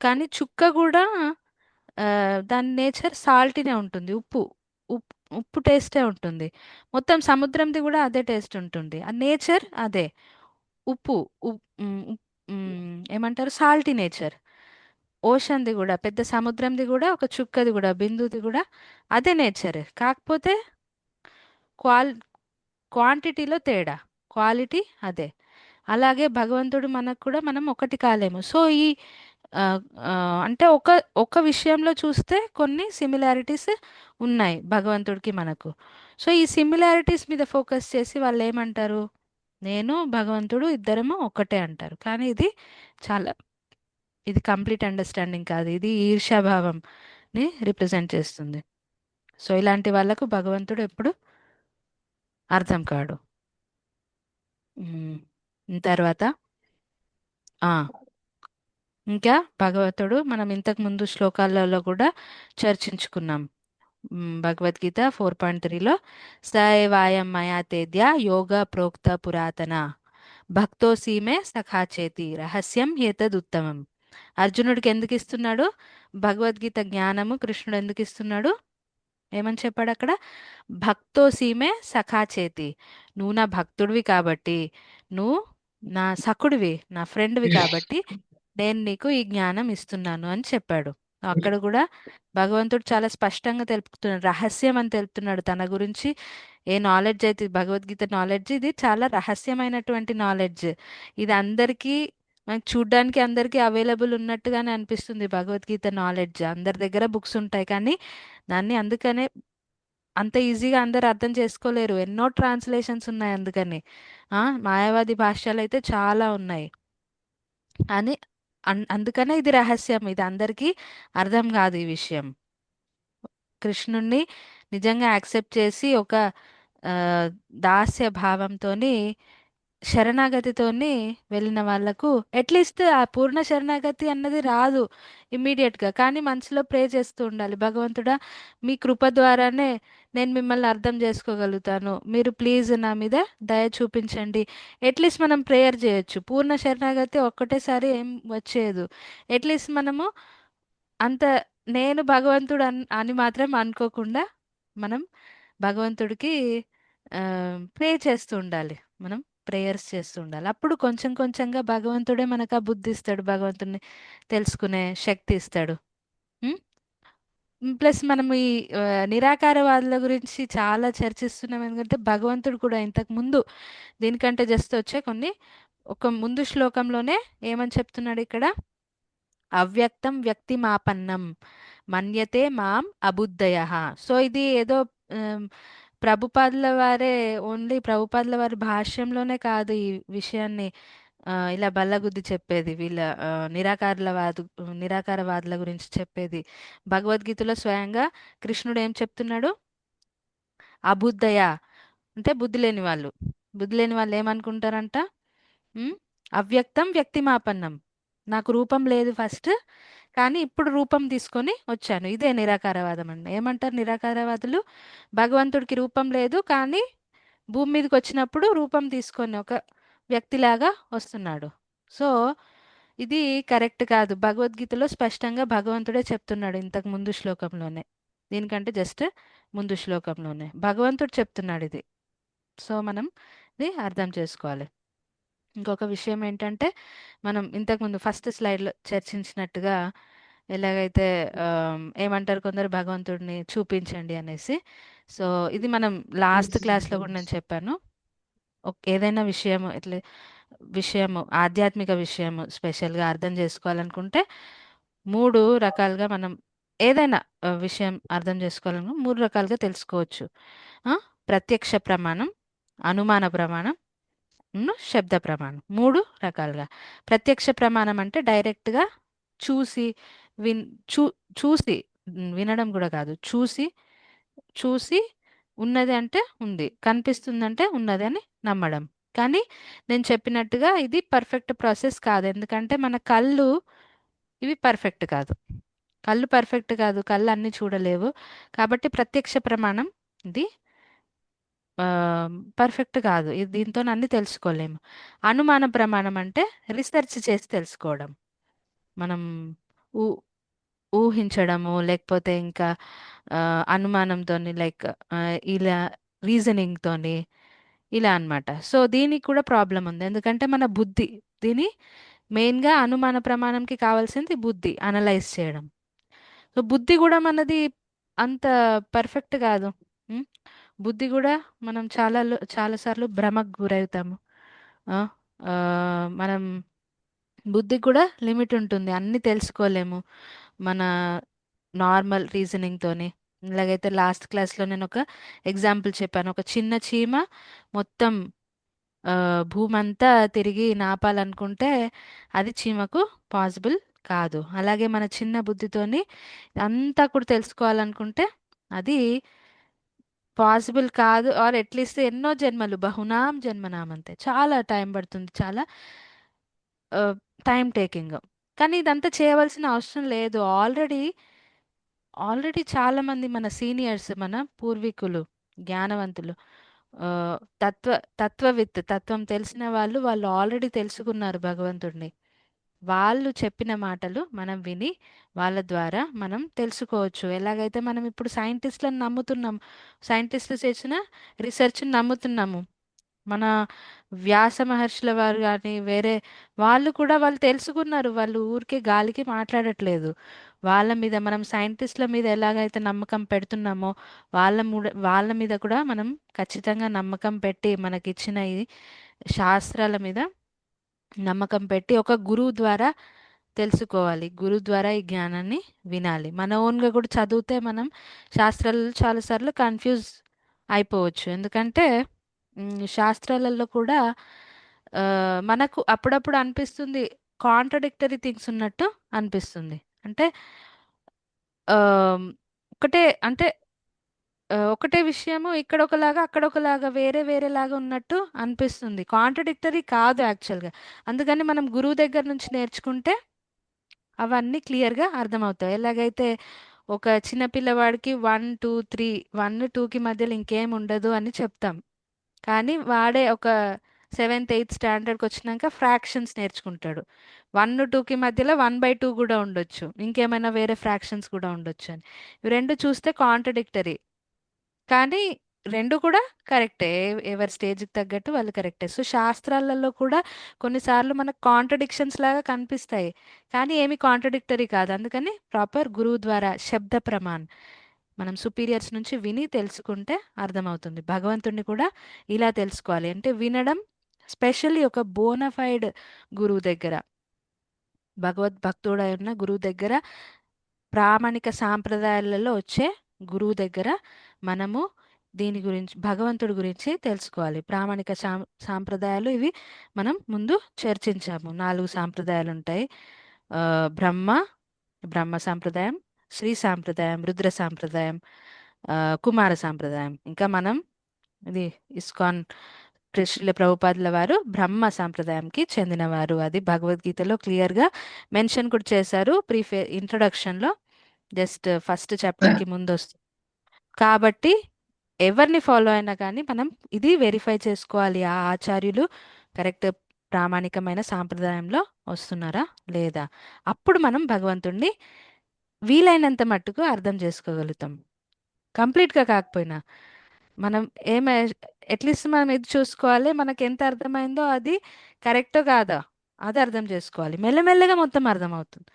S1: కానీ చుక్క కూడా దాని నేచర్ సాల్టీనే ఉంటుంది. ఉప్పు ఉప్పు టేస్టే ఉంటుంది. మొత్తం సముద్రంది కూడా అదే టేస్ట్ ఉంటుంది. ఆ నేచర్ అదే. ఉప్పు ఏమంటారు? Salty nature. ఓషన్ది కూడా, పెద్ద సముద్రంది కూడా, ఒక చుక్కది కూడా, బిందుది కూడా అదే నేచర్. కాకపోతే క్వాల్ క్వాంటిటీలో తేడా, క్వాలిటీ అదే. అలాగే భగవంతుడు మనకు కూడా, మనం ఒకటి కాలేము. సో ఈ ఆ, ఆ, అంటే ఒక విషయంలో చూస్తే కొన్ని సిమిలారిటీస్ ఉన్నాయి భగవంతుడికి మనకు. సో ఈ సిమిలారిటీస్ మీద ఫోకస్ చేసి వాళ్ళు ఏమంటారు? నేను భగవంతుడు ఇద్దరము ఒకటే అంటారు. కానీ చాలా ఇది కంప్లీట్ అండర్స్టాండింగ్ కాదు. ఇది ఈర్ష్యాభావంని రిప్రజెంట్ చేస్తుంది. సో ఇలాంటి వాళ్ళకు భగవంతుడు ఎప్పుడు అర్థం కాడు. ఉమ్, తర్వాత ఆ ఇంకా భగవంతుడు మనం ఇంతకు ముందు శ్లోకాలలో కూడా చర్చించుకున్నాం. భగవద్గీత 4.3లో సయవాయం మయా తేద్య యోగ ప్రోక్త పురాతన భక్తోసీమే సఖాచేతి రహస్యం ఏతదుత్తమం. అర్జునుడికి ఎందుకు ఇస్తున్నాడు భగవద్గీత జ్ఞానము? కృష్ణుడు ఎందుకు ఇస్తున్నాడు? ఏమని చెప్పాడు అక్కడ? భక్తోసీమే సఖాచేతి. నువ్వు నా భక్తుడివి కాబట్టి, నువ్వు నా సఖుడివి, నా ఫ్రెండ్వి కాబట్టి నేను నీకు ఈ జ్ఞానం ఇస్తున్నాను అని చెప్పాడు. అక్కడ కూడా భగవంతుడు చాలా స్పష్టంగా తెలుపుతున్నాడు, రహస్యం అని తెలుపుతున్నాడు తన గురించి. ఏ నాలెడ్జ్ అయితే భగవద్గీత నాలెడ్జ్, ఇది చాలా రహస్యమైనటువంటి నాలెడ్జ్. ఇది మనకి చూడ్డానికి అందరికీ అవైలబుల్ ఉన్నట్టుగానే అనిపిస్తుంది. భగవద్గీత నాలెడ్జ్ అందరి దగ్గర బుక్స్ ఉంటాయి, కానీ దాన్ని అందుకనే అంత ఈజీగా అందరు అర్థం చేసుకోలేరు. ఎన్నో ట్రాన్స్లేషన్స్ ఉన్నాయి అందుకని. మాయావాది భాష్యాలు అయితే చాలా ఉన్నాయి అని. అందుకనే ఇది రహస్యం. ఇది అందరికీ అర్థం కాదు ఈ విషయం. కృష్ణుణ్ణి నిజంగా యాక్సెప్ట్ చేసి ఒక ఆ, దాస్య భావంతోని, శరణాగతితోని వెళ్ళిన వాళ్ళకు అట్లీస్ట్ ఆ పూర్ణ శరణాగతి అన్నది రాదు ఇమ్మీడియట్గా. కానీ మనసులో ప్రే చేస్తూ ఉండాలి, భగవంతుడా మీ కృప ద్వారానే నేను మిమ్మల్ని అర్థం చేసుకోగలుగుతాను, మీరు ప్లీజ్ నా మీద దయ చూపించండి. అట్లీస్ట్ మనం ప్రేయర్ చేయొచ్చు. పూర్ణ శరణాగతి ఒక్కటేసారి ఏం వచ్చేది. అట్లీస్ట్ మనము అంత నేను భగవంతుడు అని మాత్రం అనుకోకుండా మనం భగవంతుడికి ప్రే చేస్తూ ఉండాలి. మనం ప్రేయర్స్ చేస్తూ ఉండాలి. అప్పుడు కొంచెం కొంచెంగా భగవంతుడే మనకు ఆ బుద్ధి ఇస్తాడు. భగవంతుడిని తెలుసుకునే శక్తి ఇస్తాడు. ఉమ్. ప్లస్ మనం ఈ నిరాకారవాదుల గురించి చాలా చర్చిస్తున్నాం. ఎందుకంటే భగవంతుడు కూడా ఇంతకు ముందు దీనికంటే జస్ట్ వచ్చే ఒక ముందు శ్లోకంలోనే ఏమని చెప్తున్నాడు ఇక్కడ? అవ్యక్తం వ్యక్తిమాపన్నం మన్యతే మాం అబుద్ధయ. సో ఇది ఏదో ఆమ్, ప్రభుపాదుల వారే, ఓన్లీ ప్రభుపాదుల వారి భాష్యంలోనే కాదు ఈ విషయాన్ని ఇలా బల్లగుద్ది చెప్పేది. వీళ్ళ నిరాకారవాదుల గురించి చెప్పేది. భగవద్గీతలో స్వయంగా కృష్ణుడు ఏం చెప్తున్నాడు? అబుద్ధయ అంటే బుద్ధి లేని వాళ్ళు. బుద్ధి లేని వాళ్ళు ఏమనుకుంటారంట? ఉమ్, అవ్యక్తం వ్యక్తిమాపన్నం. నాకు రూపం లేదు ఫస్ట్, కానీ ఇప్పుడు రూపం తీసుకొని వచ్చాను. ఇదే నిరాకారవాదం అండి. ఏమంటారు నిరాకారవాదులు? భగవంతుడికి రూపం లేదు, కానీ భూమి మీదకి వచ్చినప్పుడు రూపం తీసుకొని ఒక వ్యక్తిలాగా వస్తున్నాడు. సో ఇది కరెక్ట్ కాదు. భగవద్గీతలో స్పష్టంగా భగవంతుడే చెప్తున్నాడు ఇంతకు ముందు శ్లోకంలోనే. దీనికంటే జస్ట్ ముందు శ్లోకంలోనే భగవంతుడు చెప్తున్నాడు ఇది. సో మనం ఇది అర్థం చేసుకోవాలి. ఇంకొక విషయం ఏంటంటే, మనం ఇంతకుముందు ఫస్ట్ స్లైడ్లో చర్చించినట్టుగా ఎలాగైతే ఏమంటారు కొందరు భగవంతుడిని చూపించండి అనేసి. సో ఇది మనం లాస్ట్ క్లాస్లో కూడా నేను చెప్పాను. ఏదైనా విషయము ఇట్లా విషయము ఆధ్యాత్మిక విషయము స్పెషల్గా అర్థం చేసుకోవాలనుకుంటే 3 రకాలుగా మనం ఏదైనా విషయం అర్థం చేసుకోవాలనుకుంటే 3 రకాలుగా తెలుసుకోవచ్చు. ఆ, ప్రత్యక్ష ప్రమాణం, అనుమాన ప్రమాణం, శబ్ద ప్రమాణం. 3 రకాలుగా. ప్రత్యక్ష ప్రమాణం అంటే డైరెక్ట్గా చూసి విన్ చూ చూసి వినడం కూడా కాదు. చూసి చూసి ఉన్నది అంటే ఉంది, కనిపిస్తుందంటే ఉన్నది అని నమ్మడం. కానీ నేను చెప్పినట్టుగా ఇది పర్ఫెక్ట్ ప్రాసెస్ కాదు. ఎందుకంటే మన కళ్ళు ఇవి పర్ఫెక్ట్ కాదు. కళ్ళు పర్ఫెక్ట్ కాదు. కళ్ళు అన్నీ చూడలేవు. కాబట్టి ప్రత్యక్ష ప్రమాణం ఇది పర్ఫెక్ట్ కాదు. ఇది దీంతో అన్ని తెలుసుకోలేము. అనుమాన ప్రమాణం అంటే రీసెర్చ్ చేసి తెలుసుకోవడం. మనం ఊ ఊహించడము, లేకపోతే ఇంకా అనుమానంతోని, లైక్ ఇలా రీజనింగ్తోని, ఇలా అన్నమాట. సో దీనికి కూడా ప్రాబ్లం ఉంది. ఎందుకంటే మన బుద్ధి, దీని మెయిన్గా అనుమాన ప్రమాణంకి కావాల్సింది బుద్ధి, అనలైజ్ చేయడం. సో బుద్ధి కూడా మనది అంత పర్ఫెక్ట్ కాదు. ఉం? బుద్ధి కూడా మనం చాలాసార్లు భ్రమకు గురవుతాము. ఆ, ఆ, మనం బుద్ధికి కూడా లిమిట్ ఉంటుంది. అన్నీ తెలుసుకోలేము మన నార్మల్ రీజనింగ్తోని. ఇలాగైతే లాస్ట్ క్లాస్లో నేను ఒక ఎగ్జాంపుల్ చెప్పాను. ఒక చిన్న చీమ మొత్తం ఆ, భూమంతా తిరిగి నాపాలనుకుంటే అది చీమకు పాసిబుల్ కాదు. అలాగే మన చిన్న బుద్ధితోని అంతా కూడా తెలుసుకోవాలనుకుంటే అది పాసిబుల్ కాదు. ఆర్ అట్లీస్ట్ ఎన్నో జన్మలు, బహునాం జన్మనాం, అంతే చాలా టైం పడుతుంది. చాలా టైం టేకింగ్. కానీ ఇదంతా చేయవలసిన అవసరం లేదు. ఆల్రెడీ చాలా మంది మన సీనియర్స్, మన పూర్వీకులు, జ్ఞానవంతులు, ఆ, తత్వం తెలిసిన వాళ్ళు ఆల్రెడీ తెలుసుకున్నారు భగవంతుడిని. వాళ్ళు చెప్పిన మాటలు మనం విని వాళ్ళ ద్వారా మనం తెలుసుకోవచ్చు. ఎలాగైతే మనం ఇప్పుడు సైంటిస్టులను నమ్ముతున్నాం, సైంటిస్టులు చేసిన రీసెర్చ్ని నమ్ముతున్నాము. మన వ్యాస మహర్షుల వారు కానీ వేరే వాళ్ళు కూడా వాళ్ళు తెలుసుకున్నారు. వాళ్ళు ఊరికే గాలికి మాట్లాడట్లేదు. వాళ్ళ మీద మనం సైంటిస్టుల మీద ఎలాగైతే నమ్మకం పెడుతున్నామో వాళ్ళ మీద కూడా మనం ఖచ్చితంగా నమ్మకం పెట్టి మనకిచ్చిన ఈ శాస్త్రాల మీద నమ్మకం పెట్టి ఒక గురువు ద్వారా తెలుసుకోవాలి. గురువు ద్వారా ఈ జ్ఞానాన్ని వినాలి. మన ఓన్గా కూడా చదివితే మనం శాస్త్రాలలో చాలాసార్లు కన్ఫ్యూజ్ అయిపోవచ్చు. ఎందుకంటే శాస్త్రాలలో కూడా ఆ, మనకు అప్పుడప్పుడు అనిపిస్తుంది కాంట్రడిక్టరీ థింగ్స్ ఉన్నట్టు అనిపిస్తుంది. అంటే ఆ, ఒకటే అంటే ఒకటే విషయము ఇక్కడ ఒకలాగా అక్కడ ఒకలాగా వేరే వేరేలాగా ఉన్నట్టు అనిపిస్తుంది. కాంట్రడిక్టరీ కాదు యాక్చువల్గా. అందుకని మనం గురువు దగ్గర నుంచి నేర్చుకుంటే అవన్నీ క్లియర్గా అర్థమవుతాయి. ఎలాగైతే ఒక చిన్న పిల్లవాడికి 1 2 3 1 2కి మధ్యలో ఇంకేం ఉండదు అని చెప్తాం. కానీ వాడే ఒక 7th 8th స్టాండర్డ్కి వచ్చినాక ఫ్రాక్షన్స్ నేర్చుకుంటాడు. 1 2కి మధ్యలో 1/2 కూడా ఉండొచ్చు, ఇంకేమైనా వేరే ఫ్రాక్షన్స్ కూడా ఉండొచ్చు అని. ఇవి రెండు చూస్తే కాంట్రడిక్టరీ. కానీ రెండు కూడా కరెక్టే. ఎవరి స్టేజ్కి తగ్గట్టు వాళ్ళు కరెక్టే. సో శాస్త్రాలలో కూడా కొన్నిసార్లు మనకు కాంట్రడిక్షన్స్ లాగా కనిపిస్తాయి, కానీ ఏమి కాంట్రడిక్టరీ కాదు. అందుకని ప్రాపర్ గురువు ద్వారా శబ్ద ప్రమాణ్ మనం సుపీరియర్స్ నుంచి విని తెలుసుకుంటే అర్థమవుతుంది. భగవంతుడిని కూడా ఇలా తెలుసుకోవాలి అంటే వినడం, స్పెషల్లీ ఒక బోనఫైడ్ గురువు దగ్గర, భగవద్భక్తుడై ఉన్న గురువు దగ్గర, ప్రామాణిక సాంప్రదాయాలలో వచ్చే గురువు దగ్గర మనము దీని గురించి, భగవంతుడి గురించి తెలుసుకోవాలి. ప్రామాణిక సాంప్రదాయాలు ఇవి మనం ముందు చర్చించాము. 4 సాంప్రదాయాలు ఉంటాయి. ఆ, బ్రహ్మ బ్రహ్మ సాంప్రదాయం, శ్రీ సాంప్రదాయం, రుద్ర సాంప్రదాయం, ఆ, కుమార సాంప్రదాయం. ఇంకా మనం ఇది ఇస్కాన్ శ్రీల ప్రభుపాదుల వారు బ్రహ్మ సాంప్రదాయంకి చెందినవారు. అది భగవద్గీతలో క్లియర్గా మెన్షన్ కూడా చేశారు. ఇంట్రొడక్షన్లో జస్ట్ ఫస్ట్ చాప్టర్కి ముందు వస్తుంది. కాబట్టి ఎవరిని ఫాలో అయినా కానీ మనం ఇది వెరిఫై చేసుకోవాలి, ఆ ఆచార్యులు కరెక్ట్ ప్రామాణికమైన సాంప్రదాయంలో వస్తున్నారా లేదా. అప్పుడు మనం భగవంతుణ్ణి వీలైనంత మట్టుకు అర్థం చేసుకోగలుగుతాం. కంప్లీట్గా కాకపోయినా మనం ఏమ అట్లీస్ట్ మనం ఇది చూసుకోవాలి, మనకి ఎంత అర్థమైందో అది కరెక్టో కాదా అది అర్థం చేసుకోవాలి. మెల్లమెల్లగా మొత్తం అర్థమవుతుంది,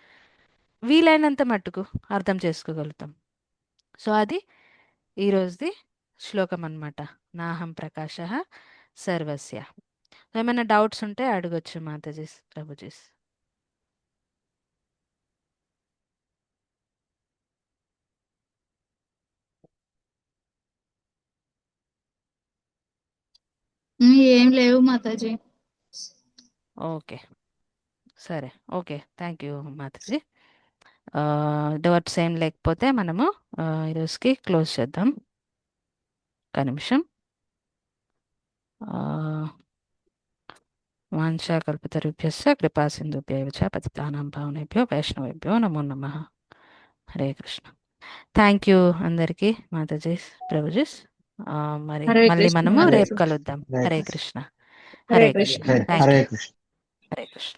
S1: వీలైనంత మట్టుకు అర్థం చేసుకోగలుగుతాం. సో అది ఈరోజుది శ్లోకం అన్నమాట. నాహం ప్రకాశ సర్వస్య. ఏమైనా డౌట్స్ ఉంటే అడగొచ్చు మాతాజీస్, ప్రభుజీస్.
S3: ఏం లేవు మాతాజీ.
S1: ఓకే, సరే, okay, thank you Mataji. Doubts ఏం లేకపోతే మనము ఈరోజుకి క్లోజ్ చేద్దాం. ఒక నిమిషం. వాంఛాకల్పతరుభ్యశ్చ కృపా సింధుభ్యైవ చ పతితానాం పావనేభ్యో వైష్ణవేభ్యో నమో నమః. హరే కృష్ణ. థ్యాంక్ యూ అందరికీ మాతాజీస్, ప్రభుజీస్. మరి
S3: హరే
S1: మళ్ళీ
S3: కృష్ణ
S1: మనము
S2: హరే
S1: రేపు
S3: మాతాజీ.
S1: కలుద్దాం.
S2: హరే
S1: హరే
S2: కృష్ణ.
S1: కృష్ణ.
S3: హరే
S1: హరే
S3: కృష్ణ.
S1: కృష్ణ. థ్యాంక్
S2: హరే
S1: యూ.
S2: కృష్ణ.
S1: హరే కృష్ణ.